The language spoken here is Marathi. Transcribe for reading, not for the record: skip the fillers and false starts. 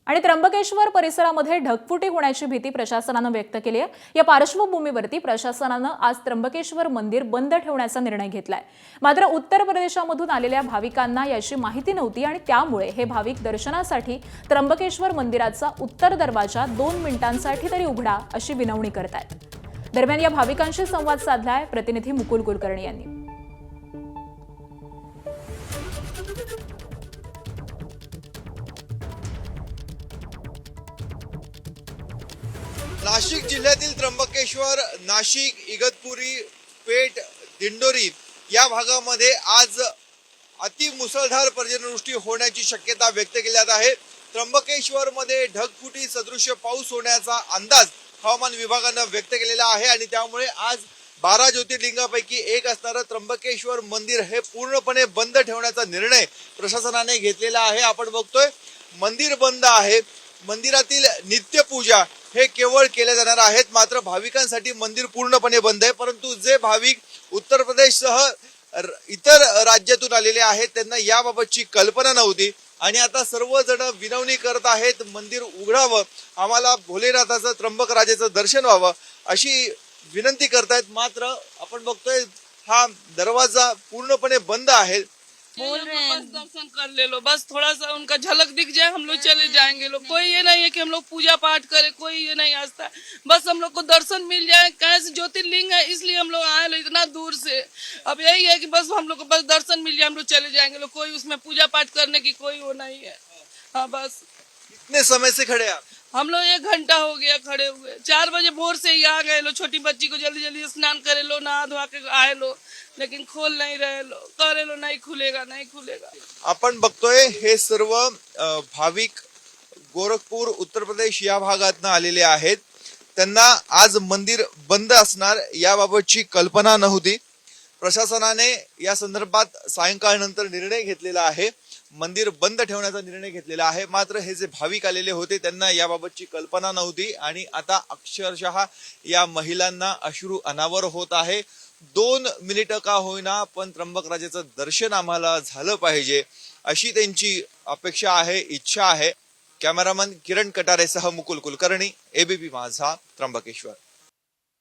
आणि त्र्यंबकेश्वर परिसरामध्ये ढगफुटी होण्याची भीती प्रशासनानं व्यक्त केली आहे। या पार्श्वभूमीवरती प्रशासनानं आज त्र्यंबकेश्वर मंदिर बंद ठेवण्याचा निर्णय घेतलाय। मात्र उत्तर प्रदेशामधून आलेल्या भाविकांना याची माहिती नव्हती आणि त्यामुळे हे भाविक दर्शनासाठी त्र्यंबकेश्वर मंदिराचा उत्तर दरवाजा 2 मिनिटांसाठी तरी उघडा अशी विनवणी करतायत। दरम्यान या भाविकांशी संवाद साधलाय प्रतिनिधी मुकुल कुलकर्णी यांनी। नाशिक जिल्ह्यातील त्र्यंबकेश्वर, नाशिक, इगतपुरी, पेठ, दिंडोरी या भागामध्ये आज अति मुसळधार पर्जन्यवृष्टी होण्याची शक्यता व्यक्त केली जात आहे। त्र्यंबकेश्वरमध्ये ढगफुटी सदृश्य पाऊस होण्याचा अंदाज हवामान विभागाने व्यक्त केलेला आहे आणि त्यामुळे आज 12 ज्योतिर्लिंगापैकी एक असणारं त्र्यंबकेश्वर मंदिर हे पूर्णपणे बंद ठेवण्याचा निर्णय प्रशासनाने घेतलेला आहे। आपण बघतोय मंदिर बंद आहे, मंदिरातील नित्यपूजा हे केवळ केले जाणार आहेत, मात्र भाविकांसाठी मंदिर पूर्णपणे बंद आहे। परंतु जे भाविक उत्तर प्रदेशसह इतर राज्यातून आलेले आहेत त्यांना याबाबतची कल्पना नव्हती आणि आता सर्वजण विनवणी करत आहेत, मंदिर उघडावं, आम्हाला भोलेनाथाचं त्र्यंबक राजाचं दर्शन व्हावं अशी विनंती करतायत। मात्र आपण बघतोय हा दरवाजा पूर्णपणे बंद आहे। बोल रहे हैं बस दर्शन कर ले लो, बस थोड़ा सा उनका झलक दिख जाए हम लोग चले जाएंगे लोग। कोई ये नहीं है कि हम लोग पूजा पाठ करें, कोई ये नहीं आता, बस हम लोग को दर्शन मिल जाए। कैसे ज्योतिर्लिंग है इसलिए हम लोग आए लोग इतना दूर से। अब यही है कि बस हम लोग को बस दर्शन मिल जाए हम लोग चले जाएंगे लोग, कोई उसमें पूजा पाठ करने की कोई वो नहीं है। हाँ बस। कितने समय से खड़े आप? हम लोग 1 घंटा हो गया खड़े हुए, 4 बजे भोर से ही आ गए लो। छोटी बच्ची को जल्दी जल्दी स्नान करे लो, नहा धोआ के आए लो, लेकिन खोल नहीं रहे लो, करे लो नहीं खुलेगा नहीं खुलेगा। आपण बघतोय हे सर्व भाविक गोरखपूर उत्तर प्रदेश या भागातून आलेले आहेत। त्यांना आज मंदिर बंद असणार याबाबतची कल्पना नव्हती। प्रशासनाने या संदर्भात सायंकाळनंतर निर्णय घेतलेला आहे, मंदिर बंद ठेवण्याचा निर्णय घेतलेला आहे। मात्र हे जे भाविक आलेले होते त्यांना याबाबतची कल्पना नव्हती आणि आता अक्षरशः या महिलांना अश्रू अनावर होत आहे। 2 मिनिटं का होईना पण त्र्यंबक राजाचं दर्शन आम्हाला झालं पाहिजे अशी त्यांची अपेक्षा आहे, इच्छा आहे। कॅमेरामन किरण कटारेसह मुकुल कुलकर्णी, एबीपी माझा, त्र्यंबकेश्वर।